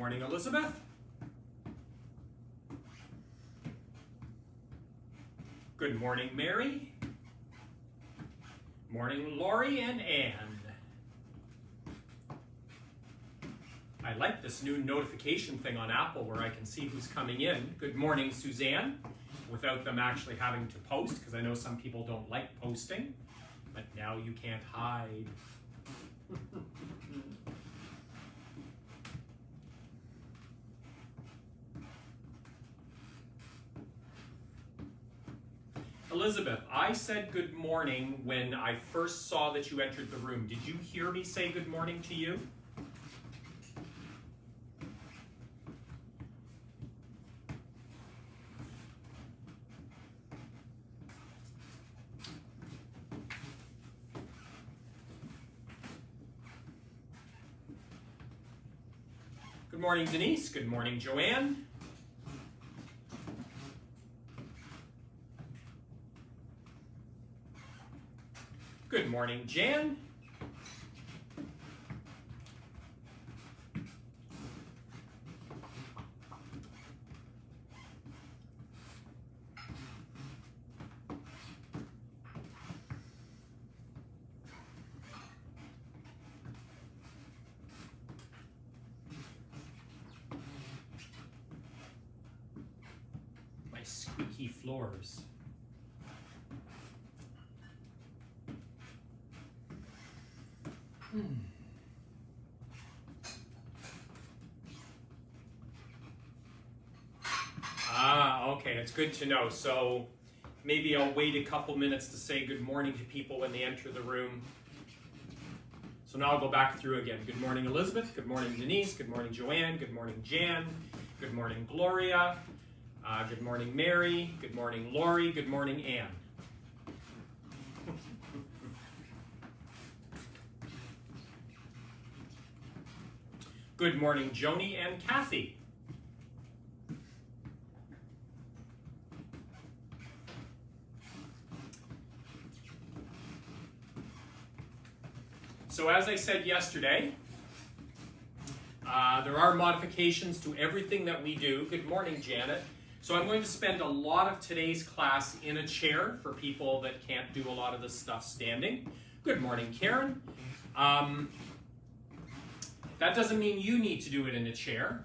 morning, Elizabeth. Good morning, Mary. Morning, Lori and Anne. I like this new notification thing on Apple where I can see who's coming in. Good morning, Suzanne, without them actually having to post, because I know some people don't like posting, but now you can't hide. Elizabeth, I said good morning when I first saw that you entered the room. Did you hear me say good morning to you? Good morning, Denise. Good morning, Joanne. Good morning, Jan. My squeaky floors. Okay, it's good to know. So maybe I'll wait a couple minutes to say good morning to people when they enter the room. So now I'll go back through again. Good morning, Elizabeth. Good morning, Denise. Good morning, Joanne. Good morning, Jan. Good morning, Gloria. Good morning, Mary. Good morning, Lori. Good morning, Anne. Good morning, Joni and Kathy. So as I said yesterday, there are modifications to everything that we do. Good morning, Janet. So I'm going to spend a lot of today's class in a chair for people that can't do a lot of this stuff standing. Good morning, Karen. That doesn't mean you need to do it in a chair.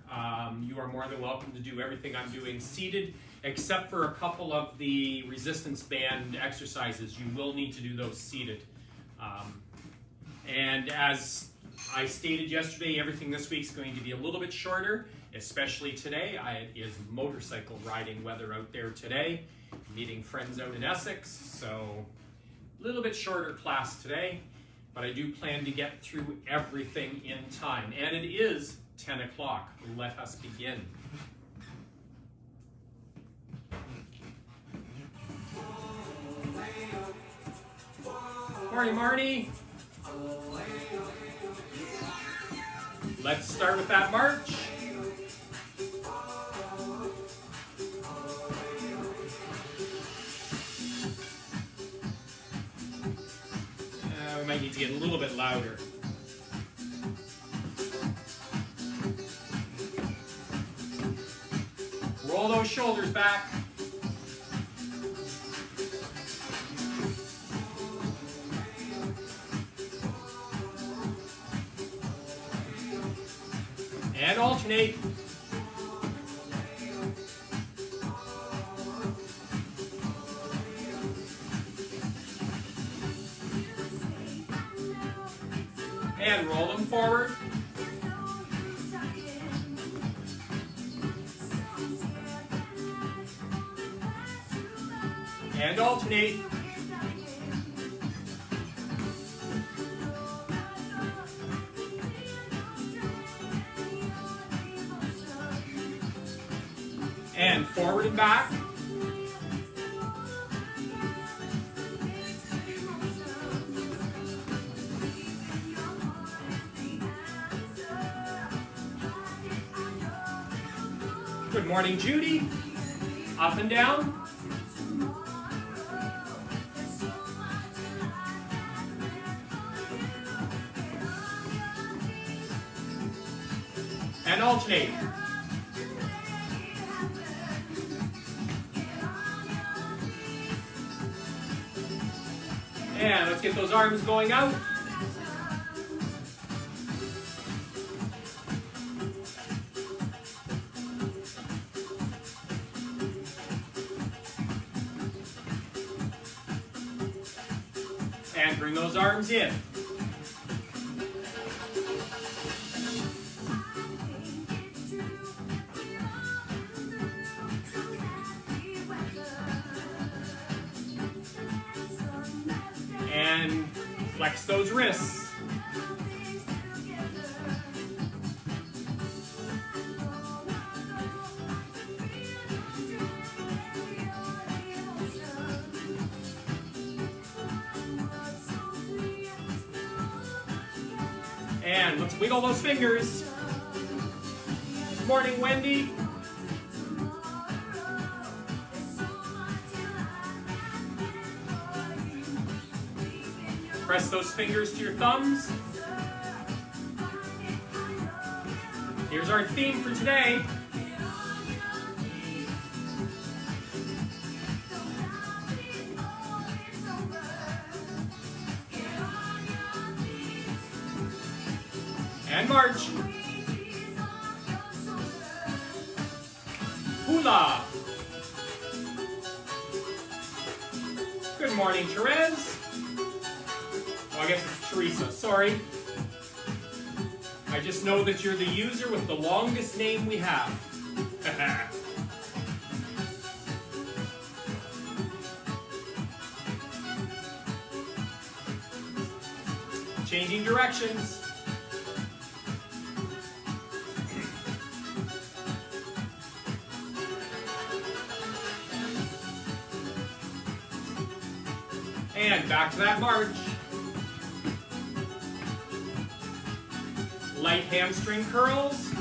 You are more than welcome to do everything I'm doing seated, except for a couple of the resistance band exercises. You will need to do those seated. And as I stated yesterday, everything this week is going to be a little bit shorter, especially today. It is motorcycle riding weather out there today, meeting friends out in Essex, so a little bit shorter class today, but I do plan to get through everything in time. And it is 10 o'clock. Let us begin. Morning, Marty. Let's start with that march. We might need to get a little bit louder. Roll those shoulders back. And alternate. And roll them forward. And alternate. And forward and back. Good morning, Judy. Up and down. And alternate. And let's get those arms going out. And bring those arms in. And flex those wrists. And let's wiggle those fingers. Good morning, Wendy. Press those fingers to your thumbs. Here's our theme for today. And march. Hula. Good morning, Therese. Oh, I guess it's Teresa, sorry. I just know that you're the user with the longest name we have. Changing directions. And back to that march. Light hamstring curls.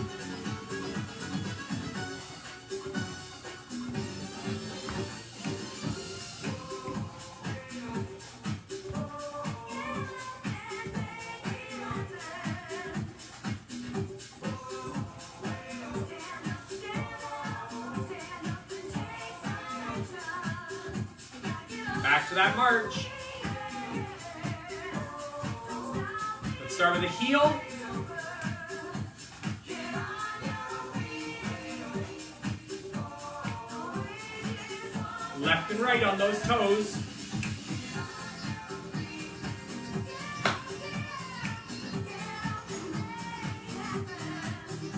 Back to that march. Let's start with a heel. Left and right on those toes.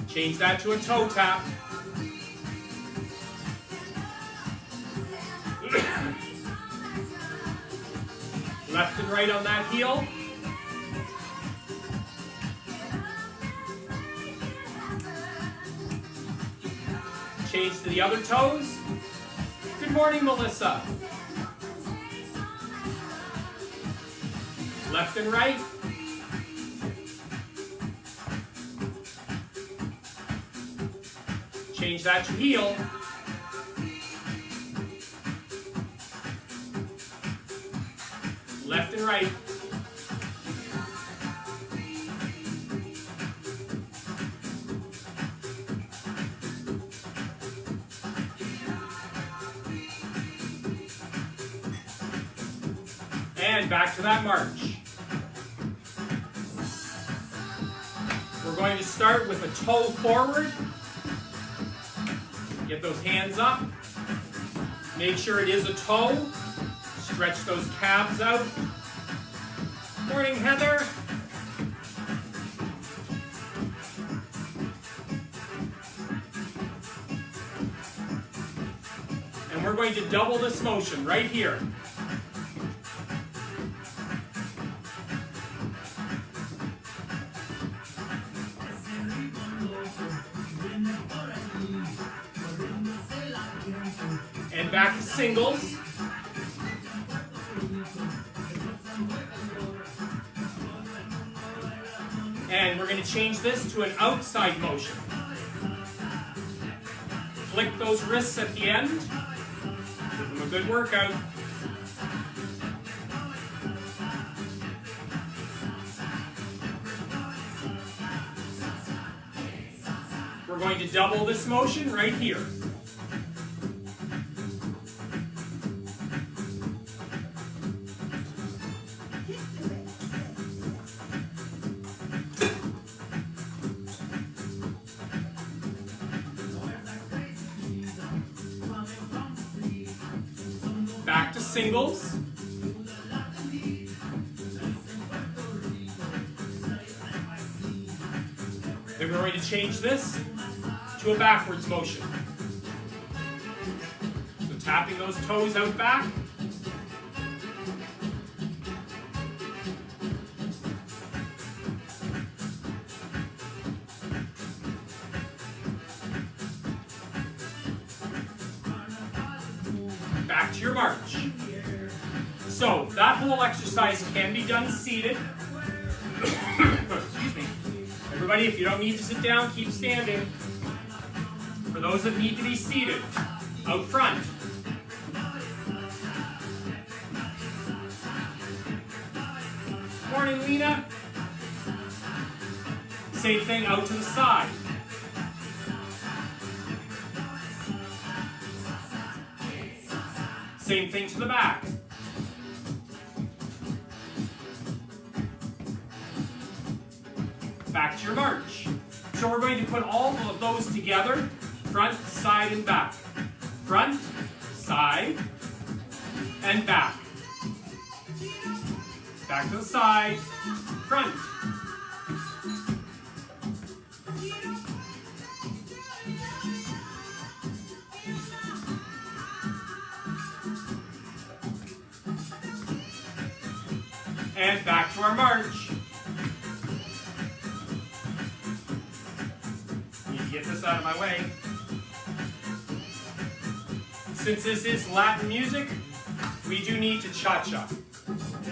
Change that to a toe tap. Left and right on that heel. Change to the other toes. Good morning, Melissa. Left and right. Change that to heel. Left and right. And back to that march. We're going to start with a toe forward. Get those hands up. Make sure it is a toe. Stretch those calves out. Morning, Heather. And we're going to double this motion right here. And back to singles. And we're going to change this to an outside motion. Flick those wrists at the end. Give them a good workout. We're going to double this motion right here. Back to singles. Then we're going to change this to a backwards motion. So tapping those toes out back. Back to your march. So that whole exercise can be done seated. Excuse me. Everybody, if you don't need to sit down, keep standing. For those that need to be seated, out front. Morning, Lena. Same thing out to the side. Same thing to the back. Back to your march. So we're going to put all of those together, front, side, and back. Front, side, and back. Back to the side, front. And back to our march. Need to get this out of my way. Since this is Latin music, we do need to cha-cha.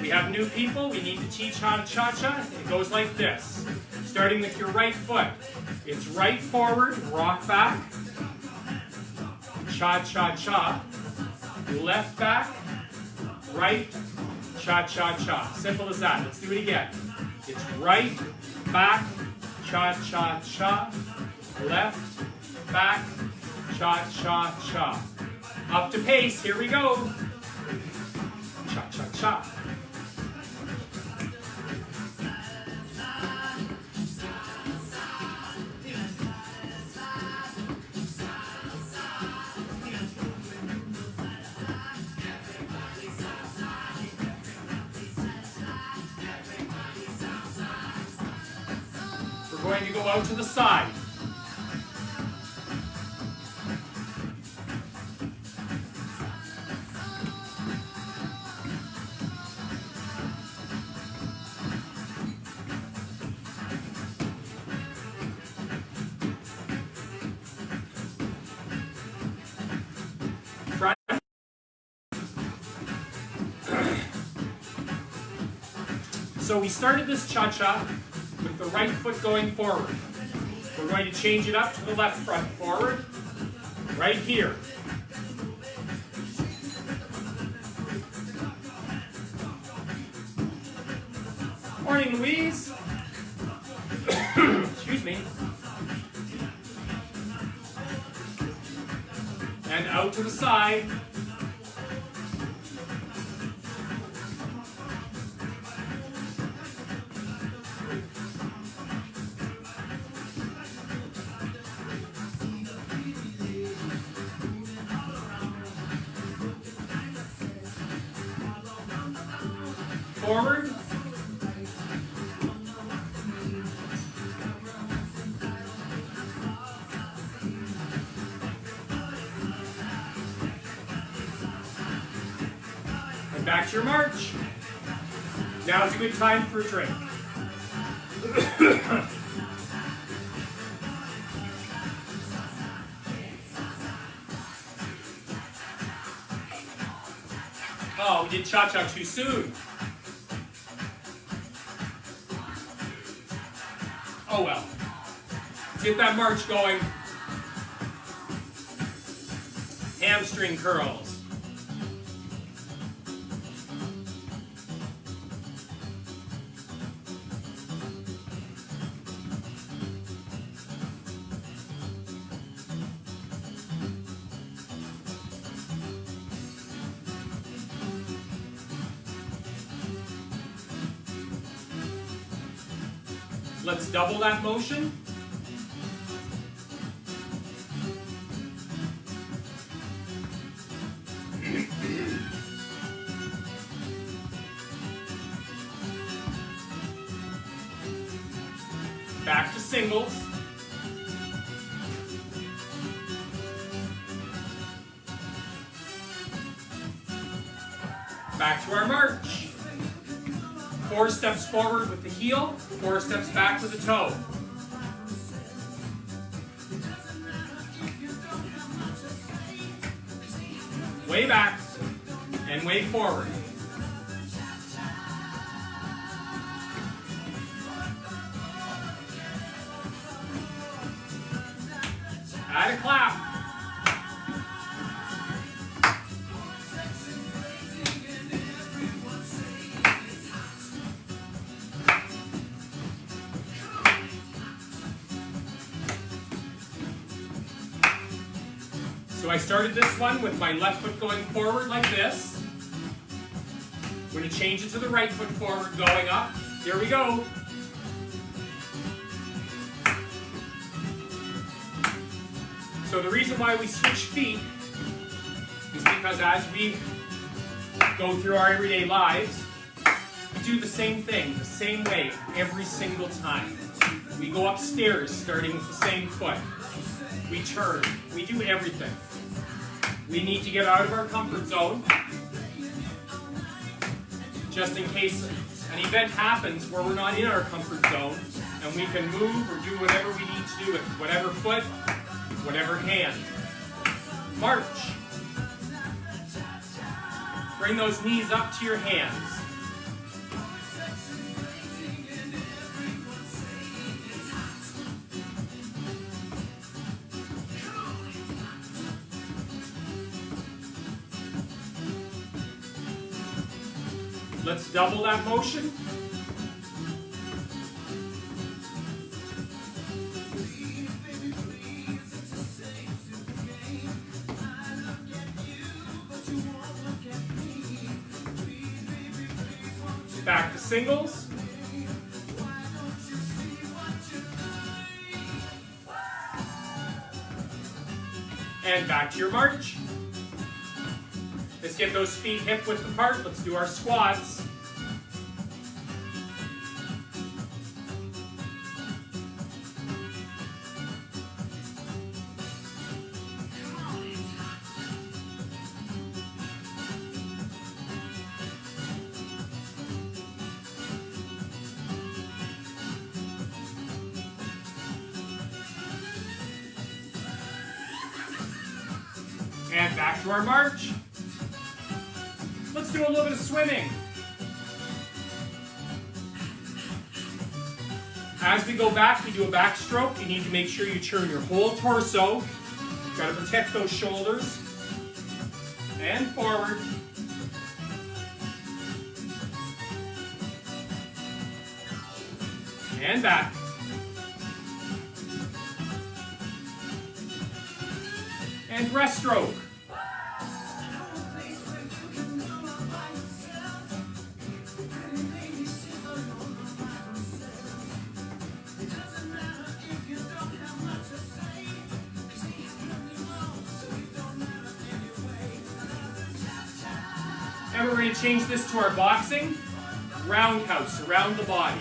We have new people, we need to teach how to cha-cha. It goes like this. Starting with your right foot. It's right forward, rock back. Cha-cha-cha. Left back, right, cha-cha-cha. Simple as that. Let's do it again. It's right, back, cha-cha-cha. Left, back, cha-cha-cha. Up to pace. Here we go. Cha-cha-cha. We're going to go out to the side. Front. So we started this cha-cha with the right foot going forward. We're going to change it up to the left front forward, right here. Morning, Louise. Excuse me. And out to the side. Forward. And back to your march. Now's a good time for a drink. Oh, we did cha-cha too soon. Oh well. Let's get that march going. Hamstring curls. Let's double that motion. Back to singles. Back to our march. 4 steps forward with the heel, 4 steps back with the toe. Way back and way forward. Add a clap. So I started this one with my left foot going forward like this. We're going to change it to the right foot forward going up. Here we go. So the reason why we switch feet is because as we go through our everyday lives, we do the same thing, the same way, every single time. We go upstairs starting with the same foot. We turn, we do everything. We need to get out of our comfort zone, just in case an event happens where we're not in our comfort zone, and we can move or do whatever we need to do with whatever foot, whatever hand. March. Bring those knees up to your hands. Let's double that motion. Back to singles. And back to your march. Let's get those feet hip width apart. Let's do our squats. And back to our march. Let's do a little bit of swimming. As we go back, we do a backstroke. You need to make sure you turn your whole torso. You've got to protect those shoulders. And forward. And back. And breaststroke. And we're going to change this to our boxing roundhouse around the body.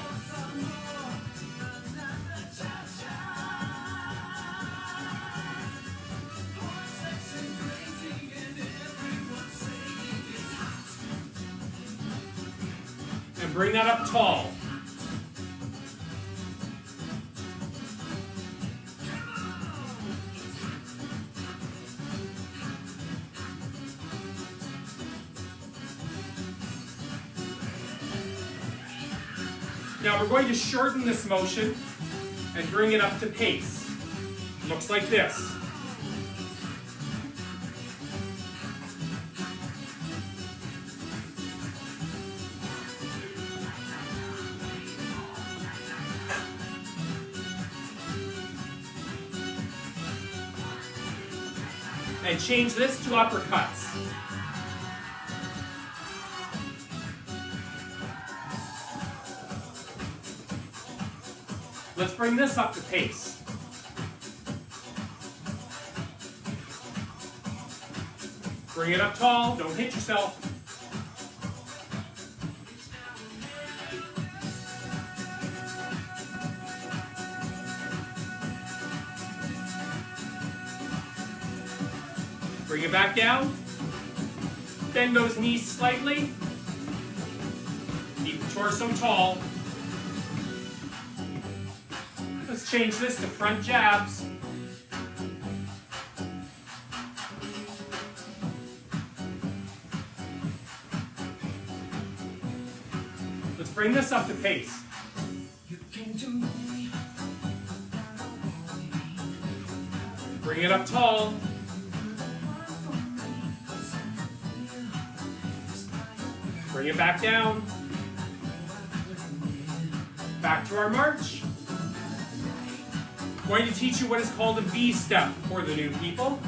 And bring that up tall. Now we're going to shorten this motion and bring it up to pace. Looks like this. And change this to uppercuts. Let's bring this up to pace. Bring it up tall, don't hit yourself. Bring it back down. Bend those knees slightly. Keep the torso tall. Let's change this to front jabs. Let's bring this up to pace. Bring it up tall. Bring it back down. Back to our march. I'm going to teach you what is called a V step for the new people.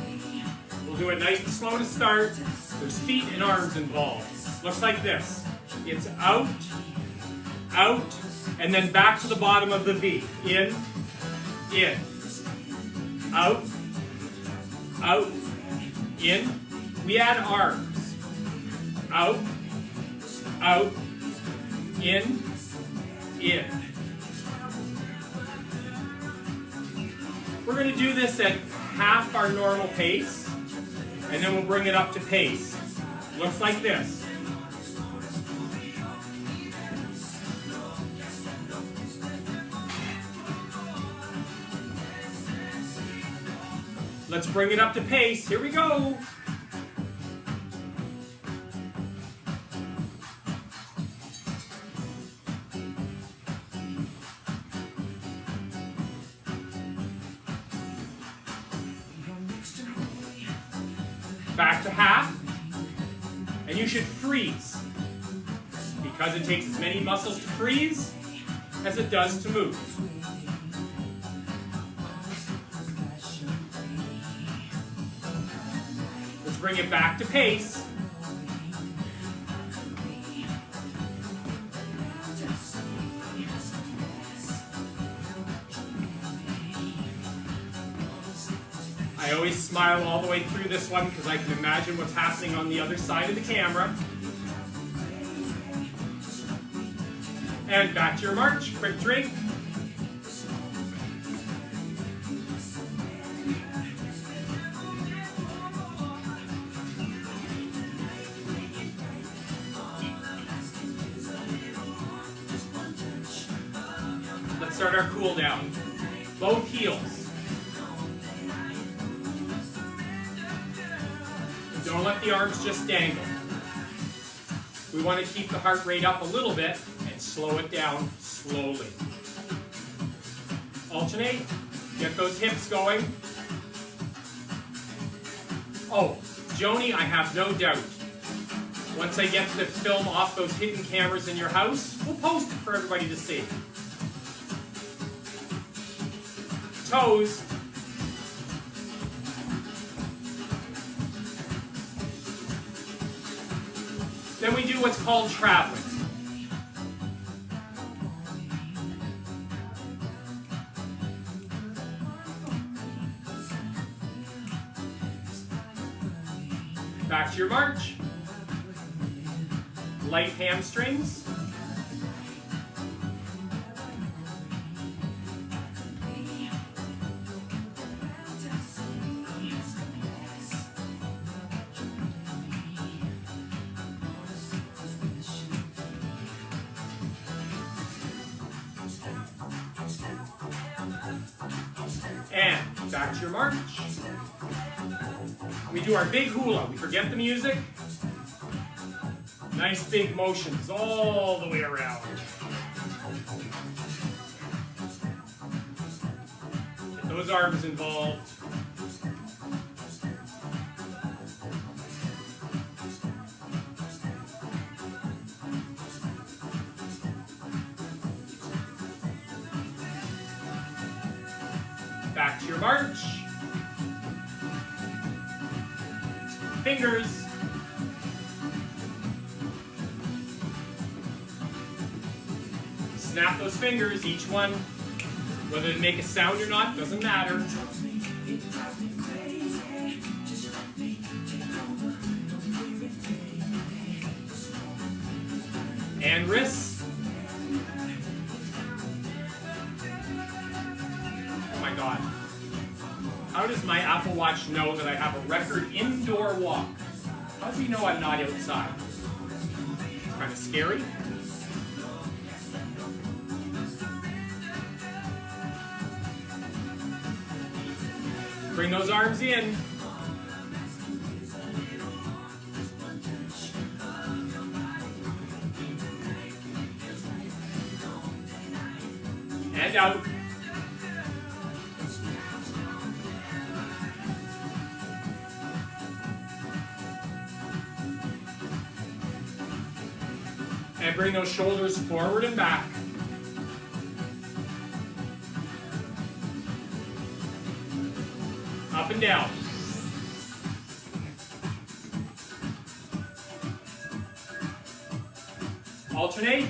We'll do it nice and slow to start. There's feet and arms involved. Looks like this. It's out, out, and then back to the bottom of the V. In, out, out, in. We add arms. Out, out, in. We're going to do this at half our normal pace, and then we'll bring it up to pace. Looks like this. Let's bring it up to pace. Here we go. Back to half, and you should freeze, because it takes as many muscles to freeze as it does to move. Let's bring it back to pace. I always smile all the way through this one because I can imagine what's happening on the other side of the camera. And back to your march. Quick drink. Let's start our cool down. Both heels. Don't let the arms just dangle. We want to keep the heart rate up a little bit and slow it down slowly. Alternate. Get those hips going. Oh, Joni, I have no doubt. Once I get the film off those hidden cameras in your house, we'll post it for everybody to see. Toes. Then we do what's called traveling. Back to your march. Light hamstrings. And back to your march. We do our big hula. We forget the music. Nice big motions all the way around. Get those arms involved. Back to your march. Fingers. Snap those fingers, each one Whether they make a sound or not, doesn't matter. And wrists. Oh my God. How does my Apple Watch know that I have a record indoor walk? How does he know I'm not outside? Kind of scary. Bring those arms in. And out. And bring those shoulders forward and back. Up and down. Alternate.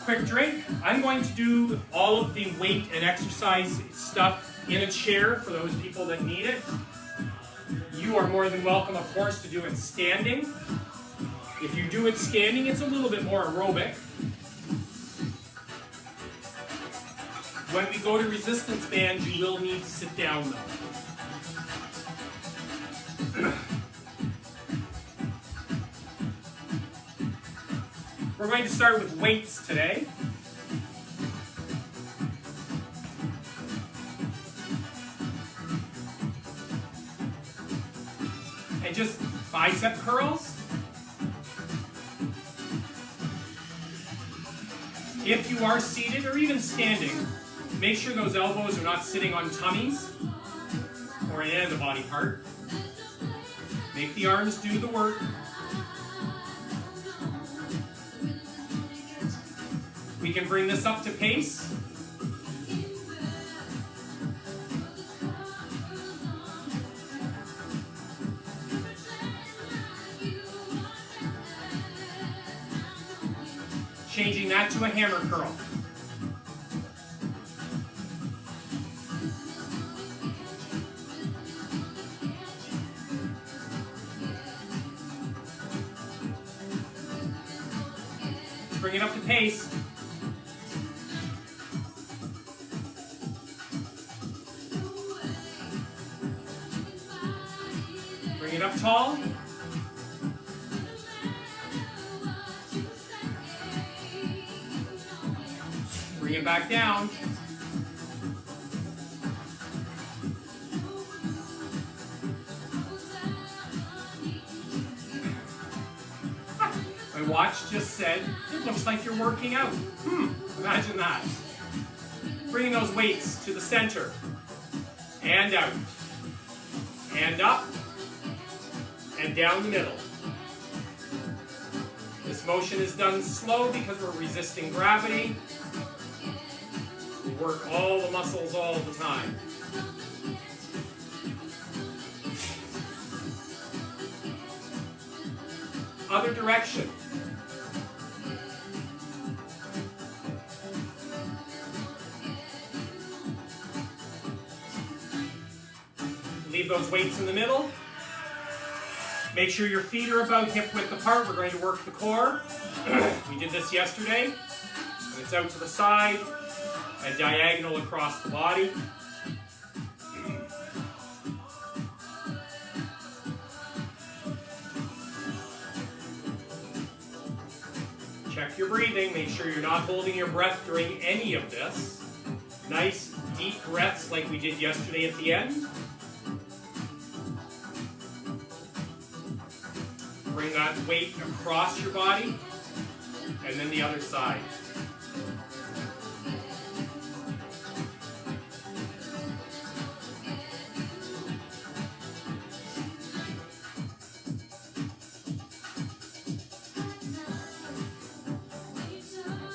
Quick drink. I'm going to do all of the weight and exercise stuff in a chair for those people that need it. You are more than welcome, of course, to do it standing. If you do it standing, it's a little bit more aerobic. When we go to resistance bands, you will need to sit down though. We're going to start with weights today. And just bicep curls. If you are seated or even standing, make sure those elbows are not sitting on tummies or any other body part. Make the arms do the work. We can bring this up to pace. Changing that to a hammer curl. Bring it up to pace. Bring it up tall. Bring it back down. My watch just said, it looks like you're working out. Imagine that. Bringing those weights to the center. And out. And up. And down the middle. This motion is done slow because we're resisting gravity. We work all the muscles all the time. Other direction. Leave those weights in the middle. Make sure your feet are about hip width apart. We're going to work the core. We did this yesterday. And it's out to the side and diagonal across the body. Check your breathing. Make sure you're not holding your breath during any of this. Nice deep breaths like we did yesterday at the end. Bring that weight across your body, and then the other side.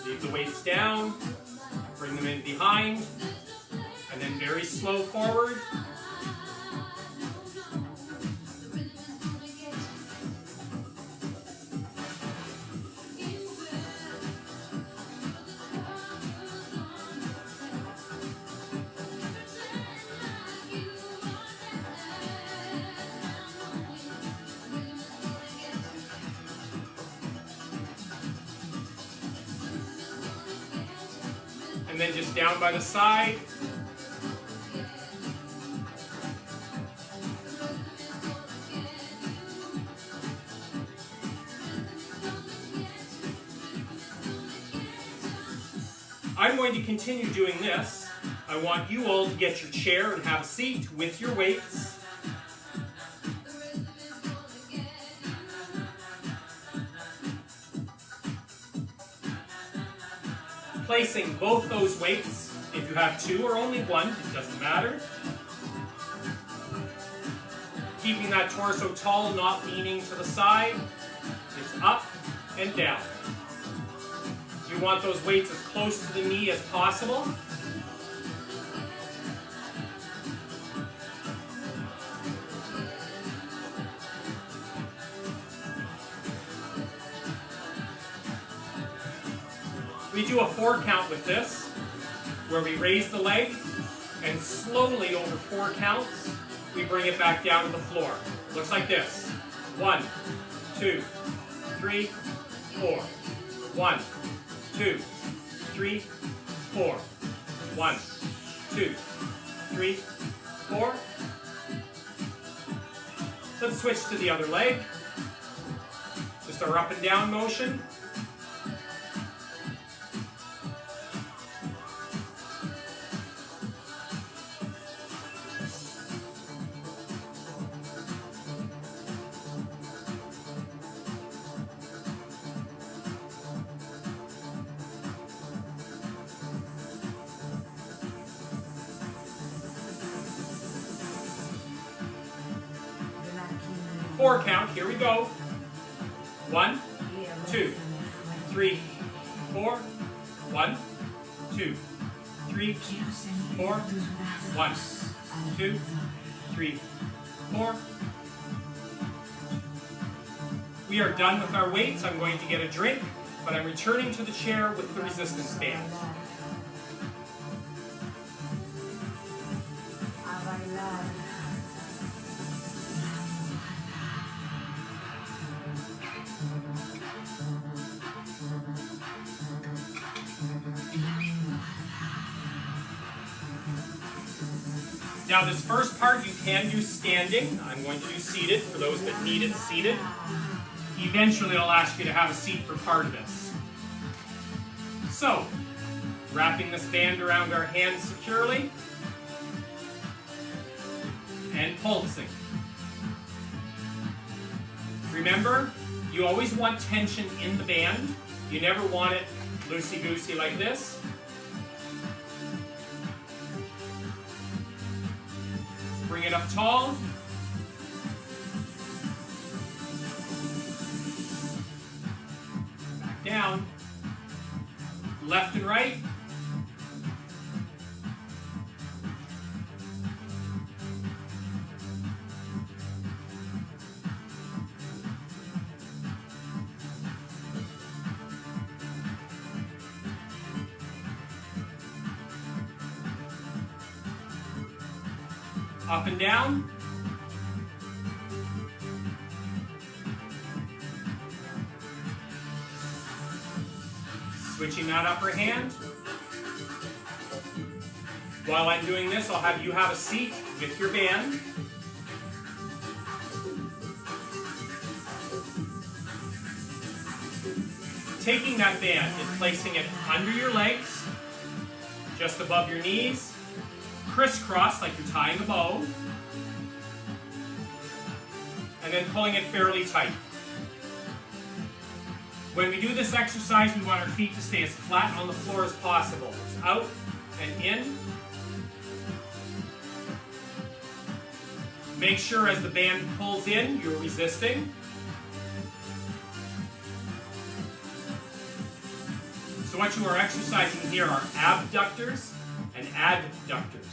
Leave the weights down, bring them in behind, and then very slow forward. and then just down by the side. I'm going to continue doing this. I want you all to get your chair and have a seat with your weights. Placing both those weights, if you have two or only one, it doesn't matter. Keeping that torso tall, not leaning to the side. It's up and down. You want those weights as close to the knee as possible. We do a 4 count with this, where we raise the leg, and slowly over 4 counts, we bring it back down to the floor. Looks like this. 1, 2, 3, 4. 1, 2, 3, 4. 1, 2, 3, 4. Let's switch to the other leg. Just our up and down motion. Four count, here we go. 1, 2, 3, 4. 1, 2, 3, 4. 1, 2, 3, 4. We are done with our weights. I'm going to get a drink, but I'm returning to the chair with the resistance band. Now this first part you can do standing. I'm going to do seated for those that need it seated. Eventually I'll ask you to have a seat for part of this. So, wrapping this band around our hands securely and pulsing. Remember, you always want tension in the band. You never want it loosey-goosey like this. Bring it up tall. Back down. Left and right. Up and down. Switching that upper hand. While I'm doing this, I'll have you have a seat with your band. Taking that band and placing it under your legs, just above your knees. Crisscross like you're tying a bow, and then pulling it fairly tight. When we do this exercise, we want our feet to stay as flat on the floor as possible. Out and in. Make sure as the band pulls in, you're resisting. So what you are exercising here are abductors and adductors.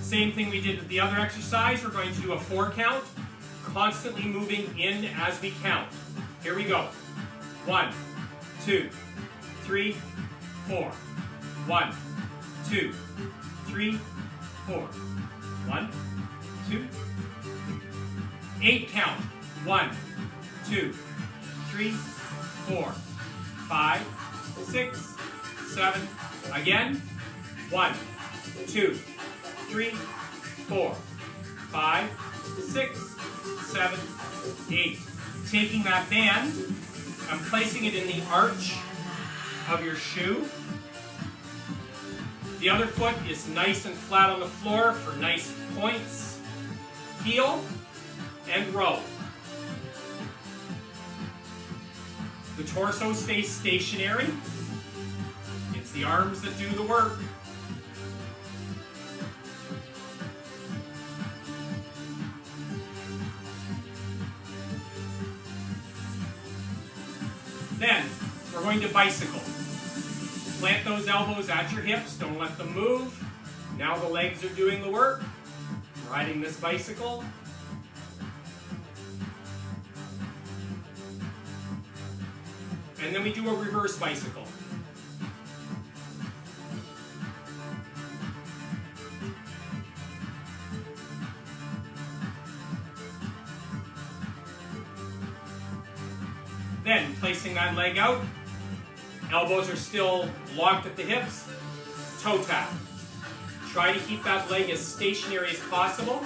Same thing we did with the other exercise. We're going to do a 4 count, constantly moving in as we count. Here we go. 1, 2, 3, 4. 1, 2, 3, 4. 1, 2, 8 count. 1, 2, 3, 4, 5, 6, 7. Again. 1, 2, 3, 4, 5, 6, 7, 8. Taking that band, I'm placing it in the arch of your shoe. The other foot is nice and flat on the floor for nice points. Heel and row. The torso stays stationary. It's the arms that do the work. Then, we're going to bicycle. Plant those elbows at your hips, don't let them move. Now the legs are doing the work. Riding this bicycle. And then we do a reverse bicycle. Then, placing that leg out, elbows are still locked at the hips, toe tap. Try to keep that leg as stationary as possible.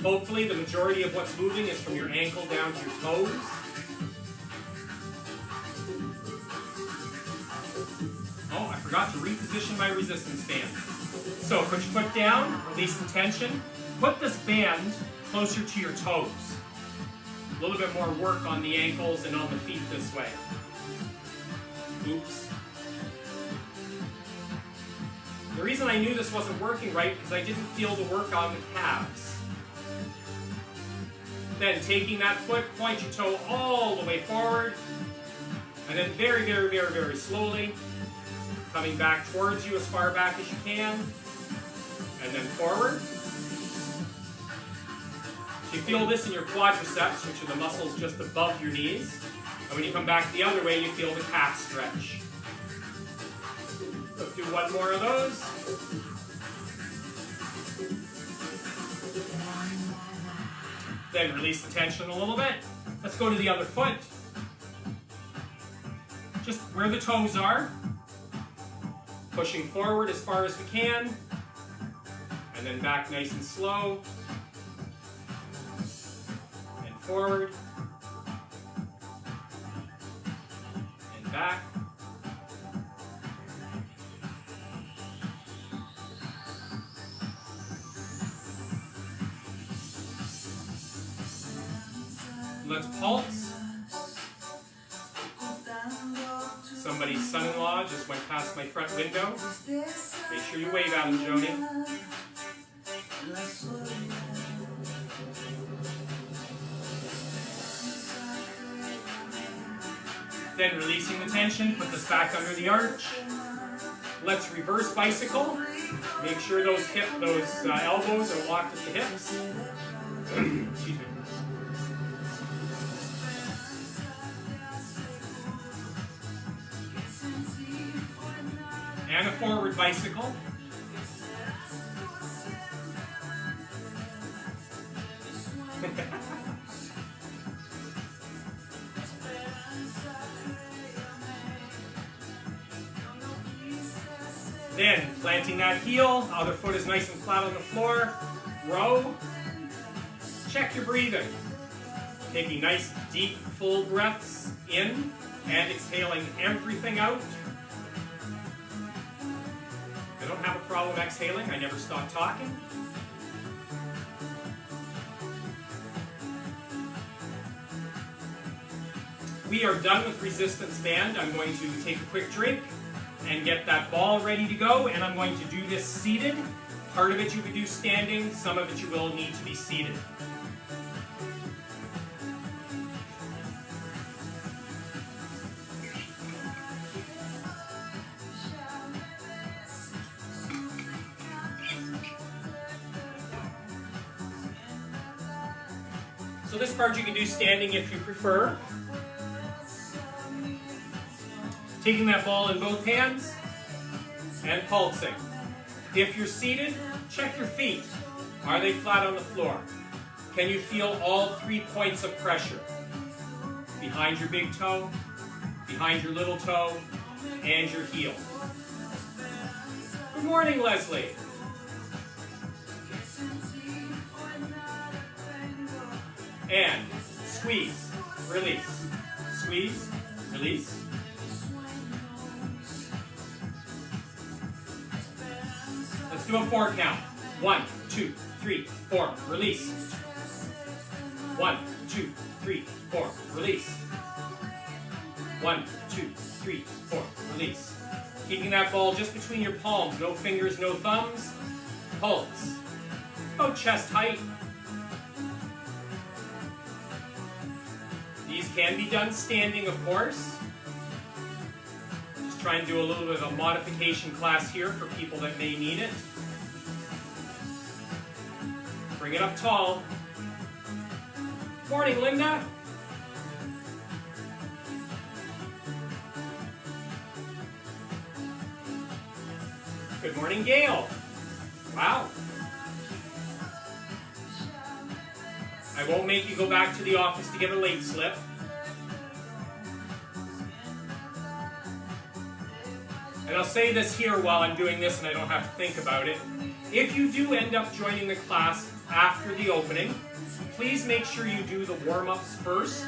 Hopefully the majority of what's moving is from your ankle down to your toes. Oh, I forgot to reposition my resistance band. So put your foot down, release the tension. Put this band closer to your toes. A little bit more work on the ankles and on the feet this way. Oops. The reason I knew this wasn't working right because I didn't feel the work on the calves. Then taking that foot, point your toe all the way forward. And then very, very, very, very slowly coming back towards you as far back as you can. And then forward. You feel this in your quadriceps, which are the muscles just above your knees. And when you come back the other way, you feel the calf stretch. Let's do one more of those. Then release the tension a little bit. Let's go to the other foot. Just where the toes are. Pushing forward as far as we can. And then back nice and slow. Forward and back. Let's pulse. Somebody's son-in-law just went past my front window. Make sure you wave at him, Joni. Then releasing the tension, put this back under the arch. Let's reverse bicycle. Make sure those elbows are locked at the hips. Excuse me. And a forward bicycle. Then, planting that heel, other foot is nice and flat on the floor. Row. Check your breathing. Taking nice, deep, full breaths in and exhaling everything out. I don't have a problem exhaling. I never stop talking. We are done with resistance band. I'm going to take a quick drink and get that ball ready to go, and I'm going to do this seated. Part of it you can do standing, some of it you will need to be seated. So this part you can do standing if you prefer. Taking that ball in both hands and pulsing. If you're seated, check your feet. Are they flat on the floor? Can you feel all 3 points of pressure? behind your big toe, behind your little toe, and your heel. Good morning, Leslie. And squeeze, release, squeeze, release. Let's do a 4 count. 1, 2, 3, 4, release. 1, 2, 3, 4, release. 1, 2, 3, 4, release. Keeping that ball just between your palms, no fingers, no thumbs. Pulse. About chest height. These can be done standing, of course. Just try and do a little bit of a modification class here for people that may need it. Bring it up tall. Morning, Linda. Good morning, Gail. Wow. I won't make you go back to the office to get a late slip. And I'll say this here while I'm doing this and I don't have to think about it. If you do end up joining the class after the opening, please make sure you do the warm-ups first.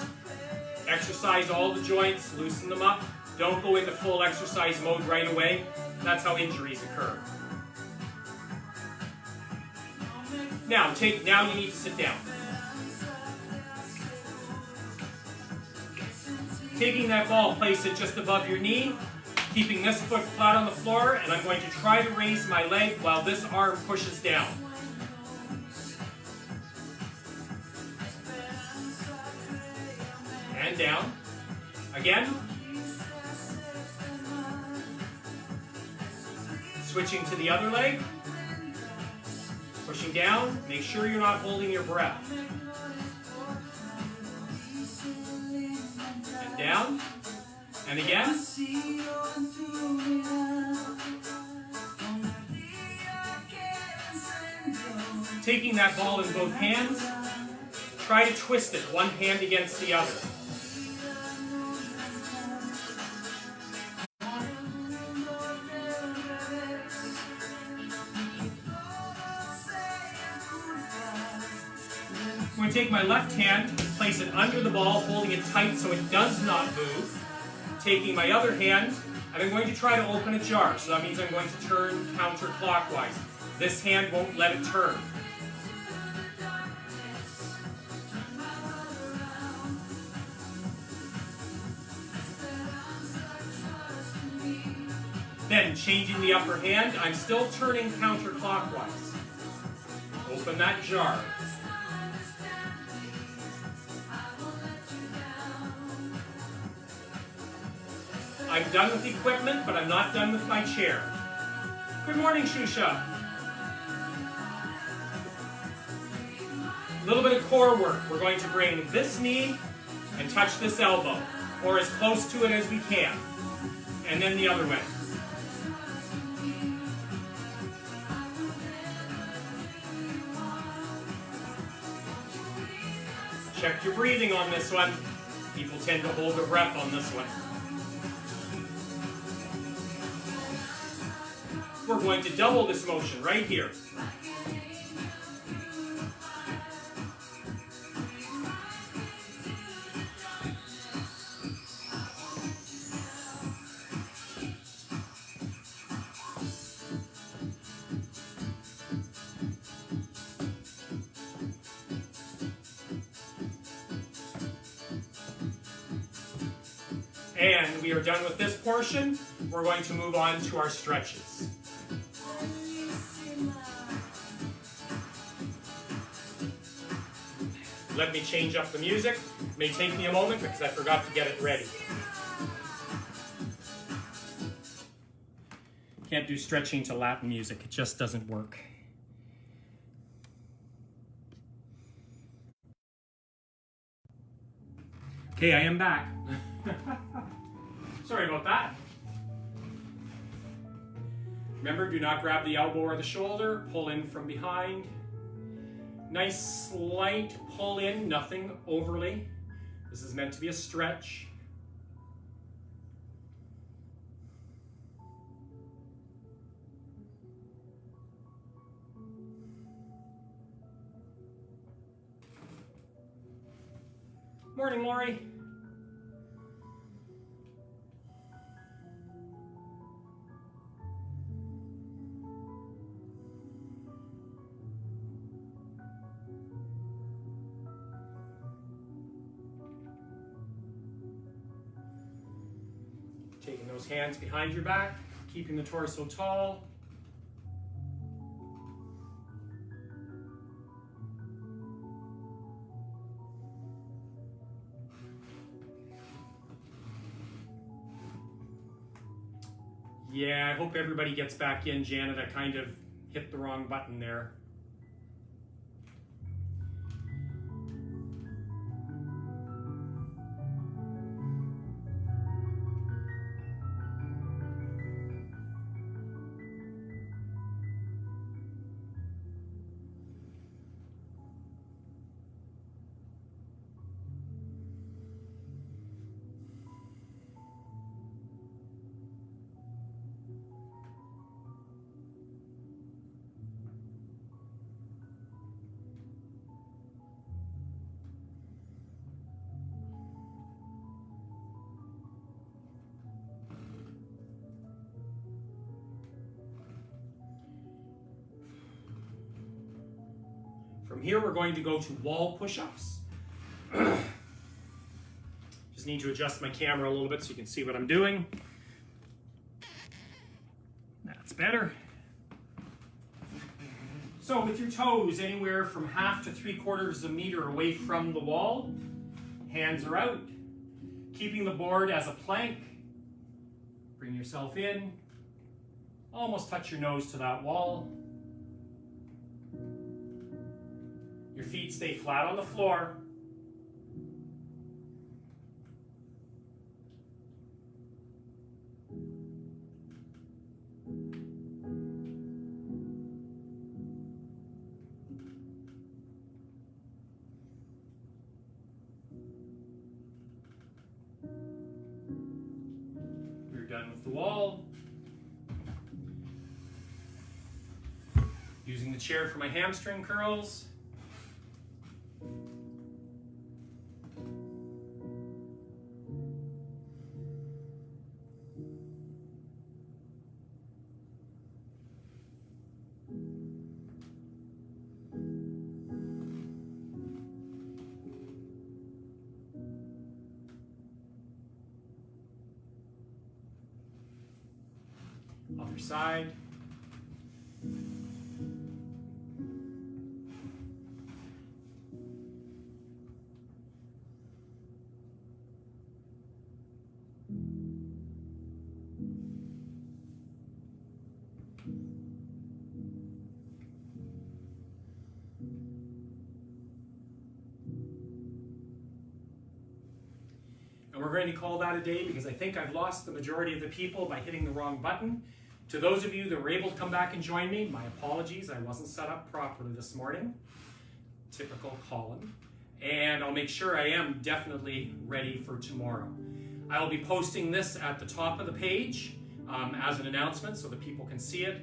Exercise all the joints, loosen them up. Don't go into full exercise mode right away. That's how injuries occur. Now you need to sit down. Taking that ball, place it just above your knee, keeping this foot flat on the floor, and I'm going to try to raise my leg while this arm pushes down. And down. Again. Switching to the other leg. Pushing down. Make sure you're not holding your breath. And down. And again. Taking that ball in both hands, try to twist it, one hand against the other. I'm going to take my left hand, place it under the ball, holding it tight so it does not move. Taking my other hand, and I'm going to try to open a jar. So that means I'm going to turn counterclockwise. This hand won't let it turn. Then, changing the upper hand, I'm still turning counterclockwise. Open that jar. I'm done with the equipment, but I'm not done with my chair. Good morning, Shusha. A little bit of core work. We're going to bring this knee and touch this elbow, or as close to it as we can. And then the other way. Check your breathing on this one. People tend to hold their breath on this one. We're going to double this motion right here. And we are done with this portion. We're going to move on to our stretches. Let me change up the music. It may take me a moment because I forgot to get it ready. Can't do stretching to Latin music. It just doesn't work. Okay, I am back. Sorry about that. Remember, do not grab the elbow or the shoulder. Pull in from behind. Nice slight pull in, nothing overly. This is meant to be a stretch. Morning, Lori. Taking those hands behind your back, keeping the torso tall. Yeah, I hope everybody gets back in, Janet. I kind of hit the wrong button there. From here, we're going to go to wall push-ups. Just need to adjust my camera a little bit so you can see what I'm doing. That's better. So with your toes anywhere from 1/2 to 3/4 of a meter away from the wall, hands are out. Keeping the board as a plank. Bring yourself in. Almost touch your nose to that wall. Your feet stay flat on the floor. We're done with the wall. Using the chair for my hamstring curls. Other side. And we're going to call that a day because I think I've lost the majority of the people by hitting the wrong button. To those of you that were able to come back and join me, my apologies. I wasn't set up properly this morning. Typical Colin. And I'll make sure I am definitely ready for tomorrow. I will be posting this at the top of the page as an announcement so that people can see it.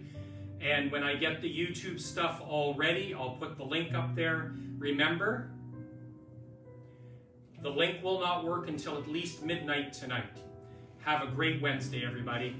And when I get the YouTube stuff all ready, I'll put the link up there. Remember, the link will not work until at least midnight tonight. Have a great Wednesday, everybody.